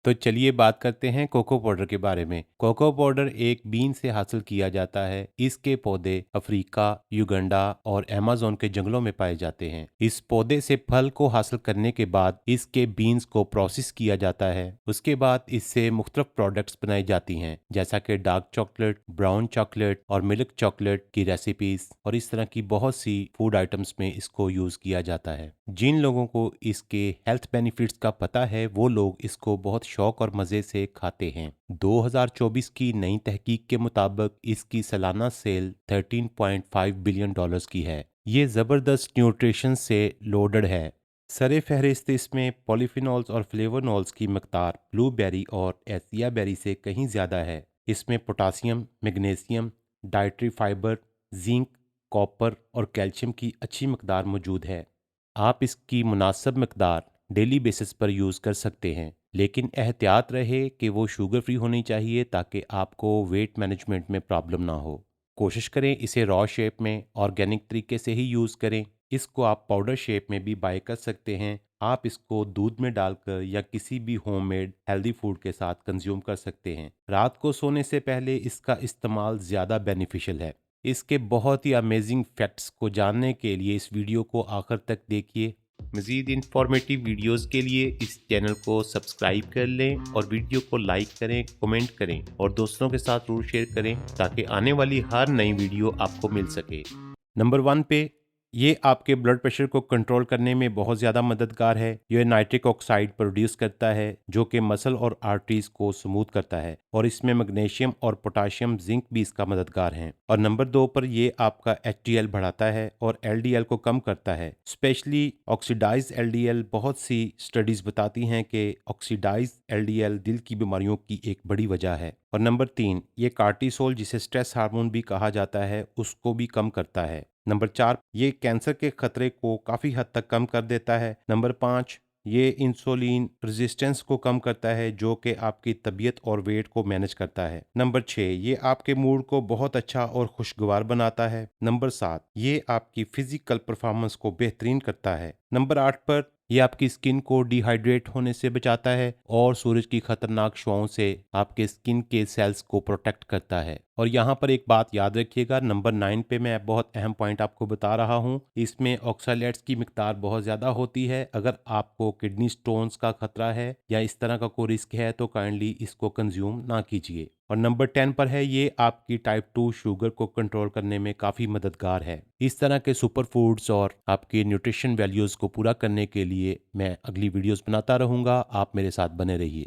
तो चलिए बात करते हैं कोको पाउडर के बारे में। कोको पाउडर एक बीन से हासिल किया जाता है। इसके पौधे अफ्रीका, युगांडा और अमेज़न के जंगलों में पाए जाते हैं। इस पौधे से फल को हासिल करने के बाद इसके बीन्स को प्रोसेस किया जाता है। उसके बाद इससे मुख्तलिफ प्रोडक्ट्स बनाई जाती हैं, जैसा कि डार्क चॉकलेट, ब्राउन चॉकलेट और मिल्क चॉकलेट की रेसिपीज, और इस तरह की बहुत सी फूड आइटम्स में इसको यूज किया जाता है। जिन लोगों को इसके हेल्थ बेनिफिट्स का पता है वो लोग इसको बहुत शौक और मज़े से खाते हैं। 2024 की नई तहकीक के मुताबिक इसकी सालाना सेल 13.5 बिलियन डॉलर्स की है। ये ज़बरदस्त न्यूट्रिशन से लोडेड है। सरे फहरिस्त इसमें पॉलीफिनॉल्स और फ्लेवोनॉल्स की मकदार ब्लूबेरी और एसिया बेरी से कहीं ज़्यादा है। इसमें potassium, magnesium, dietary fibre, zinc, copper और कैल्शियम की अच्छी मकदार मौजूद है। आप इसकी मुनासिब मकदार डेली बेसिस पर यूज़ कर सकते हैं, लेकिन एहतियात रहे कि वो शुगर फ्री होनी चाहिए ताकि आपको वेट मैनेजमेंट में प्रॉब्लम ना हो। कोशिश करें इसे रॉ शेप में ऑर्गेनिक तरीके से ही यूज़ करें। इसको आप पाउडर शेप में भी बाय कर सकते हैं। आप इसको दूध में डालकर या किसी भी होममेड हेल्दी फूड के साथ कंज्यूम कर सकते हैं। रात को सोने से पहले इसका इस्तेमाल ज़्यादा बेनिफिशियल है। इसके बहुत ही अमेजिंग फैक्ट्स को जानने के लिए इस वीडियो को आखिर तक देखिए। मज़ीद इंफॉर्मेटिव वीडियोस के लिए इस चैनल को सब्सक्राइब कर लें और वीडियो को लाइक करें, कमेंट करें और दोस्तों के साथ जरूर शेयर करें ताकि आने वाली हर नई वीडियो आपको मिल सके। नंबर 1 पे, ये आपके ब्लड प्रेशर को कंट्रोल करने में बहुत ज़्यादा मददगार है। ये नाइट्रिक ऑक्साइड प्रोड्यूस करता है जो कि मसल और आर्टरीज को स्मूथ करता है, और इसमें मैग्नीशियम और पोटाशियम, जिंक भी इसका मददगार हैं। और नंबर 2 पर ये आपका एचडीएल बढ़ाता है और एलडीएल को कम करता है, स्पेशली ऑक्सीडाइज एलडीएल। बहुत सी स्टडीज बताती हैं कि ऑक्सीडाइज एलडीएल दिल की बीमारियों की एक बड़ी वजह है। और नंबर 3, ये कार्टिसोल, जिसे स्ट्रेस हार्मोन भी कहा जाता है, उसको भी कम करता है। नंबर 4, ये कैंसर के खतरे को काफ़ी हद तक कम कर देता है। नंबर 5, ये इंसुलिन रेजिस्टेंस को कम करता है जो कि आपकी तबीयत और वेट को मैनेज करता है। नंबर 6, ये आपके मूड को बहुत अच्छा और खुशगवार बनाता है। नंबर 7, ये आपकी फिजिकल परफॉर्मेंस को बेहतरीन करता है। नंबर 8 पर, ये आपकी स्किन को डिहाइड्रेट होने से बचाता है और सूरज की खतरनाक शुआओं से आपके स्किन के सेल्स को प्रोटेक्ट करता है। और यहाँ पर एक बात याद रखिएगा, नंबर 9 पे मैं बहुत अहम पॉइंट आपको बता रहा हूँ। इसमें ऑक्सैलेट्स की मिकदार बहुत ज़्यादा होती है। अगर आपको किडनी स्टोन्स का खतरा है या इस तरह का कोई रिस्क है तो काइंडली इसको कंज्यूम ना कीजिए। और नंबर 10 पर है, ये आपकी टाइप 2 शुगर को कंट्रोल करने में काफ़ी मददगार है। इस तरह के सुपर फूड्स और आपकी न्यूट्रिशन वैल्यूज़ को पूरा करने के लिए मैं अगली वीडियोस बनाता रहूँगा। आप मेरे साथ बने रहिए।